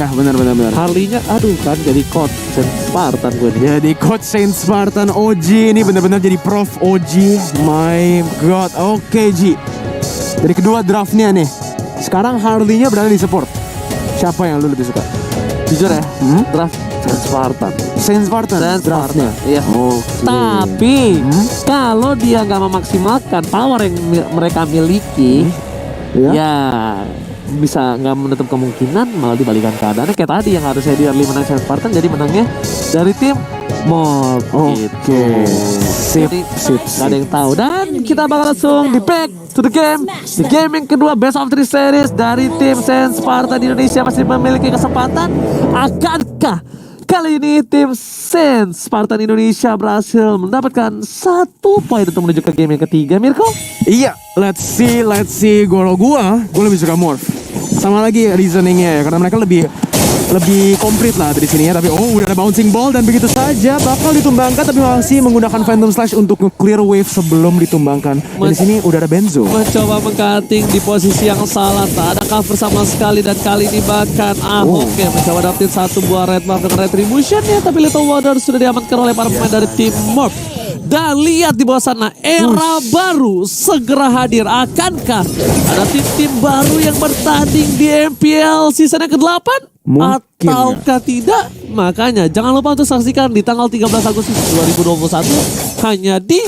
Ya benar. Harley-nya aduh kan jadi coach Saint Spartan gue nih. Jadi coach Saint Spartan OG ini benar-benar jadi Prof OG. My God. Oke Ji. Dari kedua draftnya nih. Sekarang Harley-nya berada di support. Siapa yang lu lebih suka? Jujur ya, draft Saint Spartan. Saint Spartan draftnya. Iya. Oke. Tapi kalau dia nggak memaksimalkan power yang mereka miliki, Ya. ya bisa nggak menutup kemungkinan malah dibalikan keadaannya kayak tadi yang harusnya di early menang Saint Spartan jadi menangnya dari tim Morph. Oke. Sip. Gak ada yang tahu dan kita bakal langsung di back to the game. Di game yang kedua best of 3 series dari tim Saint Spartan di Indonesia masih memiliki kesempatan. Akankah kali ini tim Saint Spartan Indonesia berhasil mendapatkan 1 poin untuk menuju ke game yang ketiga, Mirko? Iya, let's see. Gue lebih suka Morph. Sama lagi reasoningnya ya, karena mereka lebih komplit lah dari sini ya. Tapi udah ada bouncing ball dan begitu saja bakal ditumbangkan, tapi masih menggunakan Phantom Slash untuk nge-clear wave sebelum ditumbangkan. Dan di sini udah ada Benzo. Mencoba mengcutting di posisi yang salah, tak ada cover sama sekali dan kali ini bahkan Ahok yang mencoba dapetin 1 buah red buff dengan retribution ya, tapi Little Water sudah diamankan oleh para pemain dari tim Morph. Dan lihat di bawah sana, era baru segera hadir. Akankah ada tim-tim baru yang bertanding di MPL season yang ke-8? Mungkin Ataukah tidak? Makanya jangan lupa untuk saksikan di tanggal 13 Agustus 2021 hanya di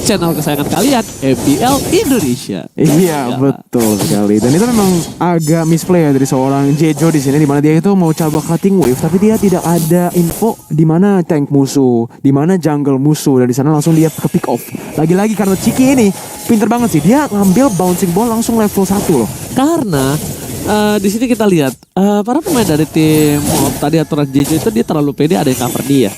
channel kesayangan kalian, MPL Indonesia. Iya, betul sekali. Dan itu memang agak misplay ya dari seorang Jejo di sini, di mana dia itu mau coba cutting wave, tapi dia tidak ada info di mana tank musuh, di mana jungle musuh, dan di sana langsung dia ke pick off. Lagi-lagi karena Chiki ini pinter banget sih, dia ngambil bouncing ball langsung level 1 loh. Karena di sini kita lihat para pemain dari tim Morph tadi aturan Jejo itu dia terlalu pede ada yang cover dia.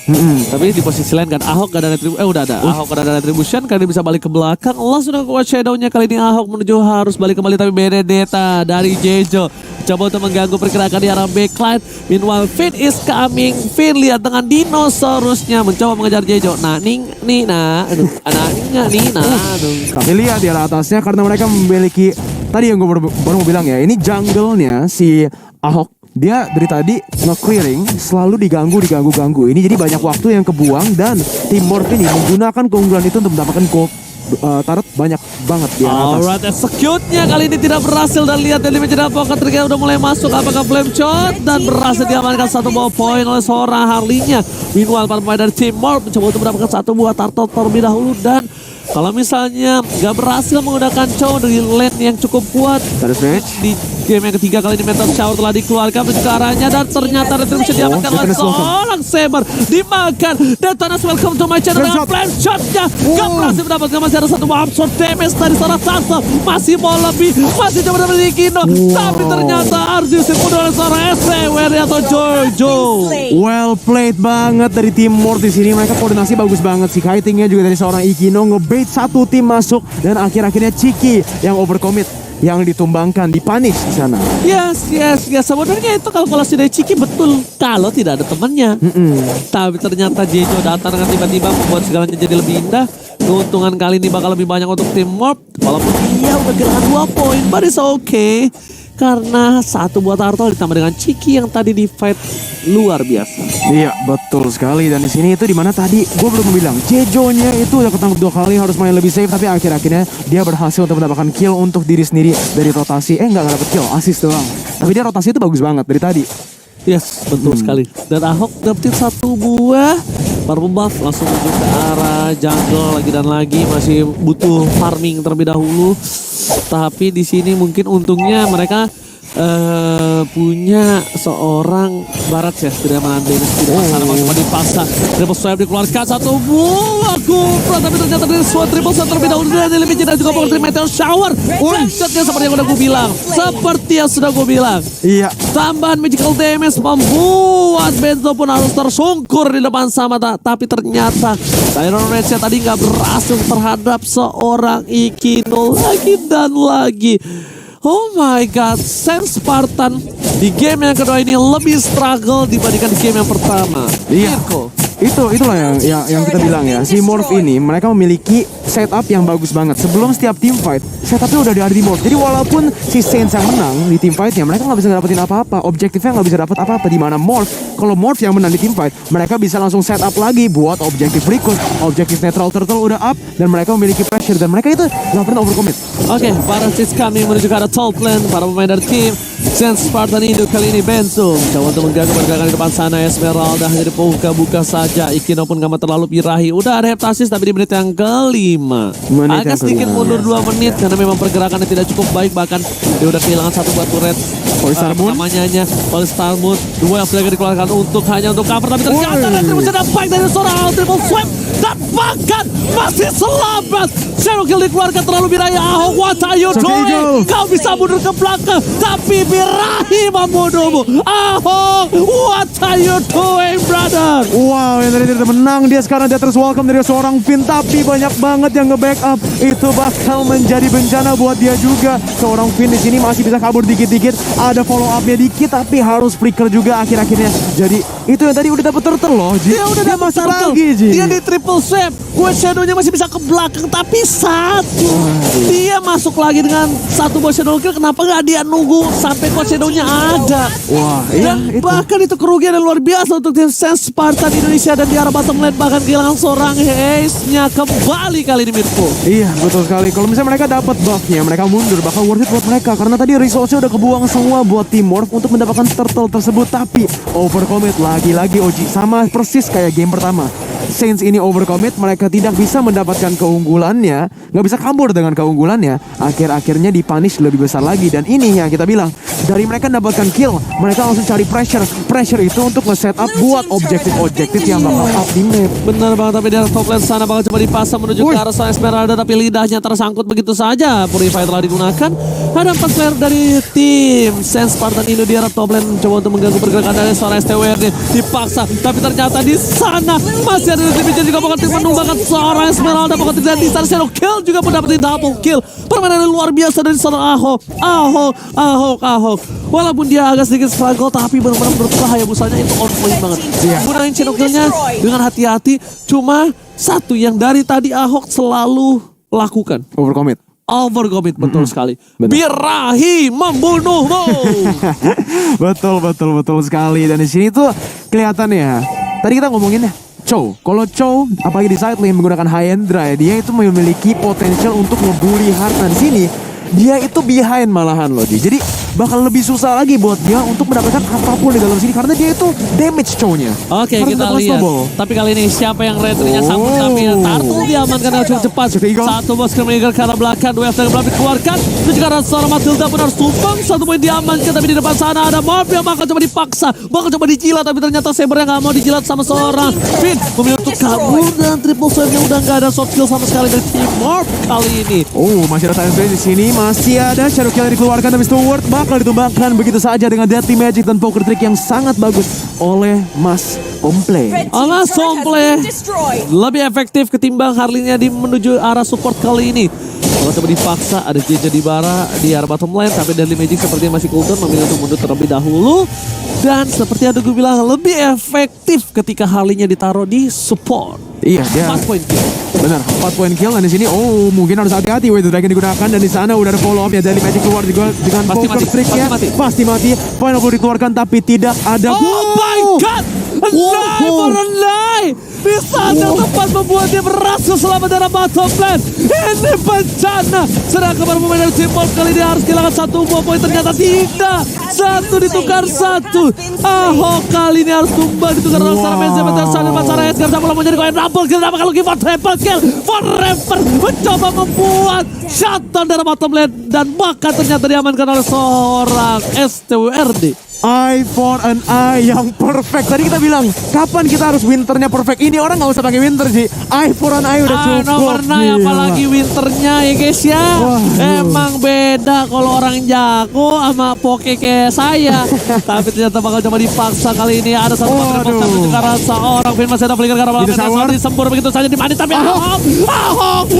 Tapi di posisi lain kan Ahok gak ada retribution, udah ada Ahok gak ada retribution, kali ini bisa balik ke belakang. Allah sudah kuat shadownya, kali ini Ahok menuju harus balik kembali, tapi Benedetta dari Jejo coba untuk mengganggu pergerakan di arah backline. Meanwhile Finn is coming. Finn lihat dengan dinosaurusnya mencoba mengejar Jejo. Nah aduh anaknya nih aduh. Tapi lihat di arah atasnya karena mereka memiliki, tadi yang gue baru mau bilang ya, ini jungle-nya si Ahok, dia dari tadi nge-clearing selalu diganggu. Ini jadi banyak waktu yang kebuang, dan tim Morph ini menggunakan keunggulan itu untuk mendapatkan gold turret banyak banget di atas. Alright, execute-nya kali ini tidak berhasil, dan lihat dari meja pocket trigger udah mulai masuk. Apakah flame shot dan berhasil diamankan 1 buah poin oleh seorang Harley-nya. Meanwhile para pemain dari tim Morph mencoba untuk mendapatkan 1 buah turtle terlebih dahulu, dan kalau misalnya gak berhasil menggunakan Chow dari lane yang cukup kuat di game yang ketiga, kali ini Meteor Shower telah dikeluarkan menuju ke arahnya, dan ternyata retribution diamankan oleh seorang Saber. Dimakan Detonas, welcome to my channel dengan flame shotnya. Gak berhasil mendapatkan, masih ada 1 absorb damage dari seorang Sasa. Masih mau lebih, masih coba dari Kino, tapi ternyata harus diusir oleh seorang SW atau Jojo. Well played banget dari tim Morph di sini. Mereka koordinasi bagus banget sih. Kitingnya juga dari seorang Ikino, ngebait 1 tim masuk, dan akhir-akhirnya Chiki yang overcommit, yang ditumbangkan, dipunish di sana. Yes. Sebenarnya itu kalkulasi dari Chiki betul kalau tidak ada temannya. Tapi ternyata Jejo datang dengan tiba-tiba membuat segalanya jadi lebih indah. Keuntungan kali ini bakal lebih banyak untuk tim Morph, walaupun dia udah kehilangan 2 poin, but it's okay. Karena 1 buah turtle ditambah dengan Chiki yang tadi di fight luar biasa. Iya, betul sekali. Dan di sini itu dimana tadi gue belum bilang, Jejo-nya itu udah ketangkep 2 kali, harus main lebih safe, tapi akhir-akhirnya dia berhasil untuk mendapatkan kill untuk diri sendiri dari rotasi. Nggak dapet kill, assist doang. Tapi dia rotasi itu bagus banget dari tadi. Yes, betul sekali. Dan Ahok dapetin 1 buah purple buff, langsung menuju ke arah jungle lagi dan lagi. Masih butuh farming terlebih dahulu. Tapi di sini mungkin untungnya mereka punya seorang barat ya, tidak melandai tidak masalah kalau cuma dipaksa. Triple swipe dikeluarkan 1 buah kumpul, tapi ternyata dari SWAT triple swipe terlebih dahulu dari lebih jeda juga power meteor shower. Shotnya seperti yang udah gue bilang, Iya. Tambahan magical damage membuat Benzo pun harus tersungkur di depan sama tapi ternyata Tyron Rage tadi nggak berhasil terhadap seorang Ikino lagi dan lagi. Oh my god, Saint Spartan di game yang kedua ini lebih struggle dibandingkan di game yang pertama. Iya. itulah yang kita bilang ya. Si Morph ini mereka memiliki setup yang bagus banget. Sebelum setiap team fight, setupnya udah ada di Morph. Jadi walaupun si Saints yang menang di team fightnya, mereka nggak bisa dapetin apa-apa. Objektifnya nggak bisa dapet apa-apa. Di mana Morph, kalau Morph yang menang di team fight, mereka bisa langsung setup lagi buat objektif berikut. Objektif Neutral Turtle udah up dan mereka memiliki pressure dan mereka itu nggak pernah overcommit. Oke, para sis kami menuju ke arah top lane. Para pemain dari tim Saints Spartan Indo kali ini Benzo coba untuk mengganggu pergerakan di depan sana. Esmeralda hanya dibuka-buka saja. Ikino pun gak terlalu birahi. Udah ada heptasis tapi di menit yang kelima. Agak sedikit mundur 2 menit karena memang pergerakannya tidak cukup baik. Bahkan dia udah kehilangan 1 buat turret. Namanya Polistarmoon. 2 yang sudah dikeluarkan hanya untuk cover. Tapi ternyata retribusi ada baik dari seorang triple swipe. Dan bahkan masih selamat. Shadow Kill dikeluarkan terlalu birahi. Ahok, what are you doing? Kau bisa mundur ke belakang. Tapi birahi membunuhmu. Ahok, what are you doing, brother? Wow, yang tadi tidak menang, dia sekarang dia terus welcome dari seorang Finn. Tapi banyak banget yang nge-backup. Itu bakal menjadi bencana buat dia juga. Seorang Finn di sini masih bisa kabur dikit-dikit. Ada follow up-nya dikit, tapi harus flicker juga akhir-akhirnya. Jadi itu yang tadi udah dapet turtle loh, Ji. Dia udah dapet masuk turtle. lagi, Ji. Dia di triple sweep. Quest Shadow-nya masih bisa ke belakang, tapi 1. Dia masuk lagi dengan 1 buah Shadow Kill. Kenapa nggak dia nunggu sampai Quest Shadow-nya ada? Wah, iya Dan itu. bahkan itu kerugian yang luar biasa untuk tim Saints Spartan Indonesia. Dan di arah bottom lane bahkan kehilangan seorang ace-nya kembali kali ini Mirko. Iya, betul sekali. Kalau misalnya mereka dapat buff-nya, mereka mundur, bakal worth it buat mereka. Karena tadi resource-nya udah kebuang semua buat Team Morph untuk mendapatkan turtle tersebut. Tapi overcommit lagi-lagi Oji. Sama persis kayak game pertama. Saints ini overcommit, mereka tidak bisa mendapatkan keunggulannya, nggak bisa kabur dengan keunggulannya. Akhir-akhirnya dipunish lebih besar lagi. Dan ini yang kita bilang, dari mereka mendapatkan kill, mereka langsung cari pressure. Pressure itu untuk nge-setup buat objektif-objektif yang bakal up di map. Benar banget, tapi di arah top lane sana bakal coba dipasang menuju ke arah sana Esmeralda, tapi lidahnya tersangkut begitu saja. Purify telah digunakan. Ada 4 player dari tim Saints Spartan Indo di arah top lane coba untuk mengganggu pergerakan dari seorang STWRD. Dipaksa, tapi ternyata di sana masih ada Division juga bakal menumbangkan seorang Esmeralda. Bakal tidak di sana Shadow Kill juga mendapatkan double kill. Permainan yang luar biasa dari seorang Ahok. Walaupun dia agak sedikit struggle, tapi benar-benar berbahaya. Busanya itu on point banget. Gunain Shadow Kill-nya dengan hati-hati. Cuma satu yang dari tadi Ahok selalu lakukan. Overcommit, betul sekali. Benar. Birahi membunuhmu. betul sekali. Dan di sini tuh kelihatan ya. Tadi kita ngomongin ya. Chow, kalau Chow apalagi di side lane menggunakan Hyendra ya, dia itu memiliki potensial untuk ngebully Heartland. Di sini dia itu behind malahan loh, jadi bakal lebih susah lagi buat dia untuk mendapatkan apapun di dalam sini karena dia itu damage Chow-nya. Oke, kita lihat. Tapi kali ini siapa yang retrinya sambut, tapi Turtle diamankan dengan cukup cepat. Satu bos Screamer ke arah belakang, dua yang belakang dikeluarkan. Terus juga seorang Matilda pun harus tumbang. 1 poin diamankan, tapi di depan sana ada Morph yang bakal coba dipaksa, bakal coba dijilat, tapi ternyata Saber yang gak mau dijilat sama seorang Finn. Memilih untuk kabur dan triple swipe-nya udah gak ada soft kill sama sekali dari tim Morph kali ini. Oh, masih ada Silence Blade di sini, masih ada Shadow Kill yang dikeluarkan, tapi Steward bakal ditumbangkan begitu saja dengan Deadly Magic dan Poker Trick yang sangat bagus oleh Mas Komple. Mas Komple lebih efektif ketimbang Harley-nya di menuju arah support kali ini. Kalau coba dipaksa, ada JJ di arah bottom lane, tapi Deadly Magic sepertinya masih cooldown, memilih untuk mundur terlebih dahulu. Dan seperti yang gue bilang, lebih efektif ketika Harley-nya ditaruh di support. Iya, dia 4 poin kill. benar, 4 poin kill. Dan di sini mungkin harus hati-hati Way to Dragon digunakan, dan di sana udah ada follow up ya dari Magic keluar juga dengan Pasti Poker mati, Trick-nya. Pasti mati. Final Blow dikeluarkan tapi tidak ada. Oh my god! Lie! Di sana tempat membuat dia berhasil selamat dari bottom lane. Ini bencana. Sedangkan para pemain dari tim Morph kali ini harus kehilangan 1 buah poin. Ternyata tidak. 1 ditukar 1. Ahok kali ini harus tumbang ditukar oleh Sarah Menza. Betul sana Sarah Edgar sama menjadi koin double kill. Kenapa kalau give triple kill? Forever mencoba membuat shutdown dari bottom lane. Dan bahkan ternyata diamankan oleh seorang STWRD. Eye for an eye yang perfect. Tadi kita bilang, kapan kita harus winternya perfect? Ini orang nggak usah pakai winter sih. Eye for an eye udah cukup. Nomor 9 apalagi winternya ya guys ya. Emang beda kalau orang jago sama poke kayak saya. Tapi ternyata bakal coba dipaksa kali ini. Ada satu materi positif ke arah seorang Finn masih ada flicker ke arah belakang. Disembur begitu saja dimani, tapi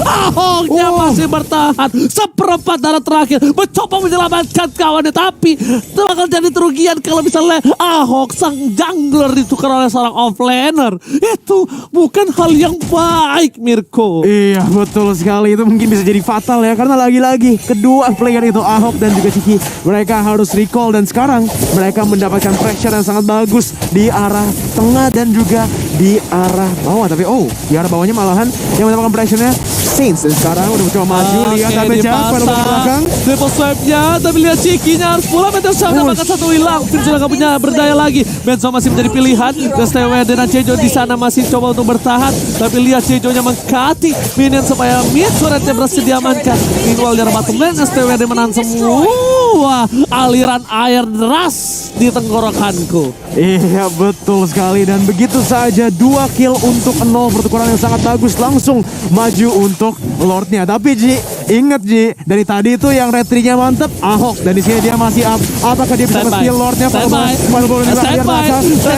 Ahoknya masih bertahan. Seperempat darah terakhir mencoba menyelamatkan kawannya, tapi bakal jadi kerugian Bayangkan kalau misalnya Ahok sang jungler ditukar oleh seorang offlaner. Itu bukan hal yang baik, Mirko. Iya betul sekali, itu mungkin bisa jadi fatal ya. Karena lagi-lagi kedua player itu Ahok dan juga Ciki, mereka harus recall. Dan sekarang mereka mendapatkan pressure yang sangat bagus di arah tengah dan juga di arah bawah. Tapi di arah bawahnya malahan yang mendapatkan pressure-nya Saints. Dan sekarang udah mencoba maju, lihat tapi jatuh pada belakang. Triple swipe-nya, tapi lihat Cikinya harus pulang. Meteor Shower mendapatkan satu hilang. Tim sudah gak punya berdaya lagi. Benzo masih menjadi pilihan. Dan STW dan Jejo di sana masih coba untuk bertahan. Tapi lihat Jejo-nya mengkati minion supaya mid turretnya berhasil diamankan. Meanwhile dari bottom lane, STW menahan semua aliran air deras di tenggorokanku. Iya betul sekali, dan begitu saja 2 kill untuk 0, pertukaran yang sangat bagus, langsung maju untuk Lordnya. Tapi Ji, inget Ji, dari tadi itu yang retry-nya mantep Ahok, dan di sini dia masih up. Apakah dia bisa nge-steal Lordnya? Standby.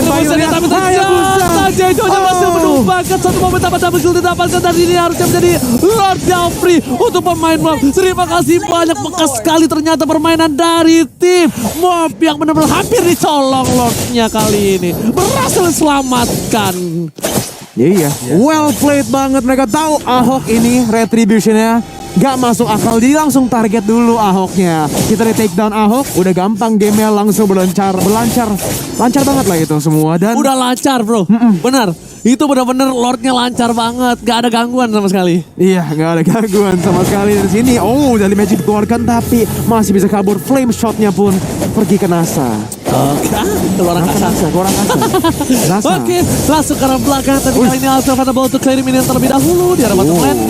Tapi ternyata Jejo-nya masih menumbangkan satu momen dapat double kill didapatkan, dan ini harusnya menjadi Lord yang free untuk pemain Mob. Terima kasih banyak, bekas sekali ternyata permainan dari tim Mob yang benar-benar hampir dicolong Lordnya kali ini. Berhasil selamatkan. Iya, well played banget. Mereka tahu Ahok ini retribution-nya gak masuk akal, jadi langsung target dulu Ahoknya. Kita di take down Ahok, udah gampang gamenya langsung lancar banget lah itu semua. Dan udah lancar bro, benar. Itu benar-benar Lordnya lancar banget, gak ada gangguan sama sekali. iya, gak ada gangguan sama sekali dari sini. Dari Magic dikeluarkan, tapi masih bisa kabur. Flame shotnya pun pergi ke NASA. Keluar angkasa. Oke, langsung ke arah belakang. Tapi kali ini Alpha Vanable untuk clear minion terlebih dahulu di arah bottom lane.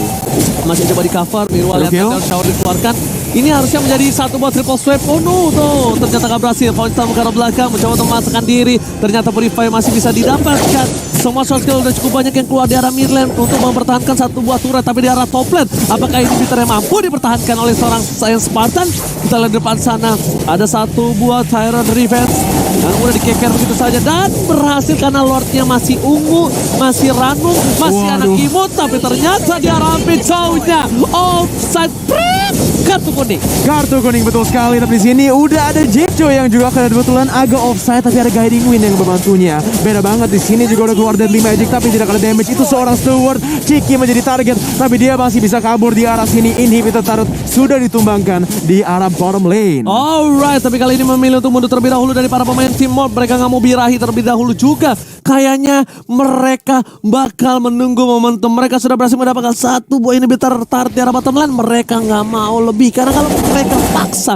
Masih coba di cover, Mirwal yang Meteor Shower dikeluarkan. Ini harusnya menjadi satu buat triple swipe. Tuh, ternyata gak berhasil. Pointstar ke arah belakang, mencoba untuk memasakkan diri. Ternyata Purify masih bisa didapatkan. Semua short skill udah cukup banyak yang keluar di arah mid lane untuk mempertahankan satu buah turret. Tapi di arah top lane, apakah ini yang mampu dipertahankan oleh seorang Saiyan Spartan? Kita lihat depan sana, ada satu buah Tyrant Revenge yang udah dikeker begitu saja, dan berhasil karena Lordnya masih ungu, masih ranum, masih anak imut. Tapi ternyata di arah mid jauhnya offside. Kartu kuning betul sekali. Tapi di sini udah ada Jejo yang juga kebetulan agak offside, tapi ada guiding wind yang membantunya. Beda banget, di sini juga udah keluar Deadly Magic tapi tidak ada damage. Itu seorang steward. Ciki menjadi target, tapi dia masih bisa kabur di arah sini. Inhibitor turret sudah ditumbangkan di arah bottom lane. Alright, tapi kali ini memilih untuk mundur terlebih dahulu dari para pemain tim Mob. Mereka nggak mau birahi terlebih dahulu juga. Kayaknya mereka bakal menunggu momentum. Mereka sudah berhasil mendapatkan satu buah inhibitor turret di arah bottom lane. Mereka nggak mau lebih, karena kalau mereka paksa,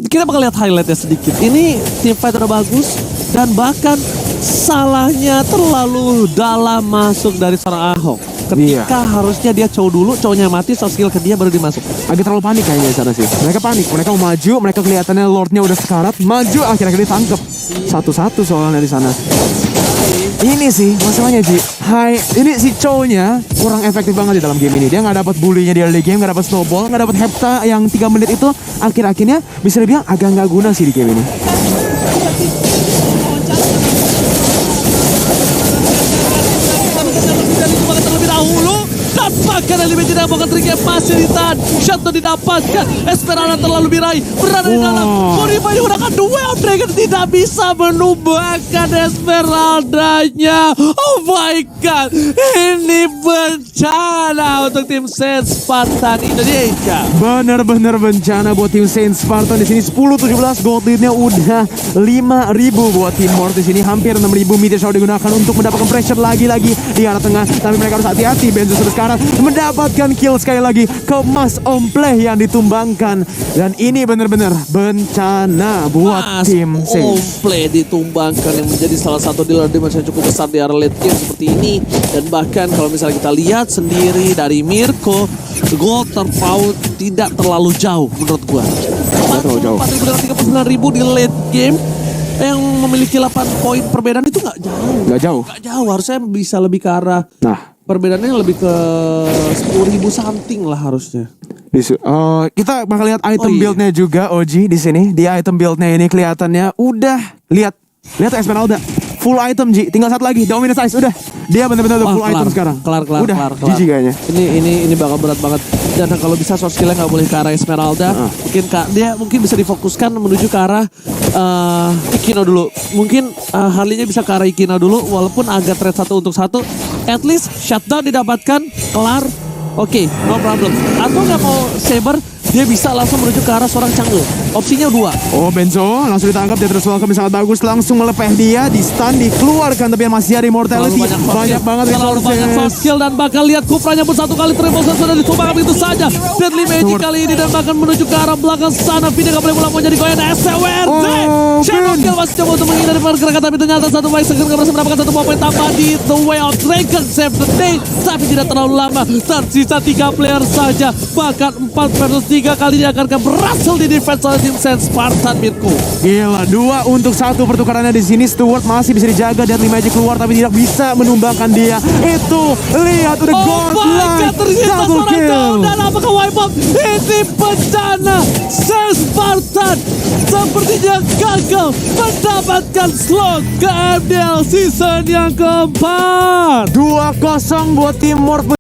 kita bakal lihat highlightnya sedikit. Ini team fight udah bagus, dan bahkan salahnya terlalu dalam masuk dari seorang Ahok. Ketika harusnya dia cow dulu, cownya mati, soft skill ke dia baru dimasuk. Agak terlalu panik kayaknya di sana sih. Mereka panik, mereka mau maju, mereka kelihatannya Lordnya udah sekarat, maju akhirnya ditangkep. Satu-satu soalnya di sana. Ini sih masalahnya Ji. Ini si cownya kurang efektif banget di dalam game ini. Dia nggak dapat bully-nya di early game, nggak dapat snowball, nggak dapat hepta yang 3 menit itu. Akhir-akhirnya bisa dibilang agak nggak guna sih di game ini. Terlebih dahulu, dapatkan eliminasi dari Bokan Trik yang masih ditahan. Shot didapatkan. Esperana terlalu birai, berada di dalam. Purify menggunakan duel Dragon, tidak bisa menumbangkan Esperananya. Oh my god, ini bencana untuk tim Saint Spartan Indonesia. Bener-bener bencana buat tim Saint Spartan di sini. 10-17, gold lead-nya udah 5.000 buat tim Mort di sini. Hampir 6.000. Meteor Shower digunakan untuk mendapatkan pressure lagi-lagi di arah tengah. Tapi mereka harus hati-hati. Benzo sudah sekarang mendapatkan kill sekali lagi ke Mas Ompleh yang ditumbangkan. Dan ini bener-bener bencana buat tim Saint. Ompleh ditumbangkan, yang menjadi salah satu dealer damage yang cukup besar di arah late game seperti ini. Dan bahkan kalau misalnya kita lihat sendiri dari Mirko, gol terpaut tidak terlalu jauh menurut gua. 4.000 dengan 39.000 di late game yang memiliki 8 poin perbedaan itu nggak jauh. Nggak jauh. Nggak jauh, harusnya bisa lebih ke arah. Nah, perbedaannya lebih ke 10.000 something lah harusnya. Kita bakal lihat item build-nya juga, Oji, di sini. Di item build-nya ini kelihatannya udah lihat Esmeralda. full item Ji. Tinggal satu lagi, Dominus Ice. Udah, dia benar-benar Wah, full item sekarang. Kelar. Udah, GG kayaknya. Ini bakal berat banget. Dan kalau bisa short skillnya nggak boleh ke arah Esmeralda. Dia mungkin bisa difokuskan menuju ke arah Ikino dulu. Mungkin Harley-nya bisa ke arah Ikino dulu. Walaupun agak trade 1 untuk 1. At least shutdown didapatkan. Kelar. Oke, no problem. Atau nggak mau Saber, dia bisa langsung menuju ke arah seorang Chang'e. Opsinya 2. Oh, Benzo langsung ditangkap, dia terus welcome sangat bagus, langsung melepeh dia, di stun, dikeluarkan, tapi masih ada immortality. Banyak banget terlalu banyak soft resources. skill dan bakal lihat Kupranya pun satu kali triple shot sudah ditumbangkan begitu saja. Deadly Magic kali ini dan bahkan menuju ke arah belakang sana. Vini gak boleh mulai menjadi goyang SWRD. Shadow Kill masih coba untuk menghindari pergerakan, tapi ternyata satu baik segera gak berhasil mendapatkan satu poin tambah di The Way of Dragon Save the Day. Tapi tidak terlalu lama, tersisa 3 player saja. Bahkan 4 versus 3 kali ini akan berhasil di defense oleh tim Saint Spartan Mirko. Gila, 2 untuk 1 pertukarannya di sini. Stuart masih bisa dijaga, Deadly Magic keluar tapi tidak bisa menumbangkan dia. Itu, lihat udah Oh my god, ternyata double seorang kill. down. Dan apakah wipe out? Ini bencana. Saint Spartan sepertinya gagal mendapatkan slot ke MDL season yang keempat. 2-0 buat tim Morph.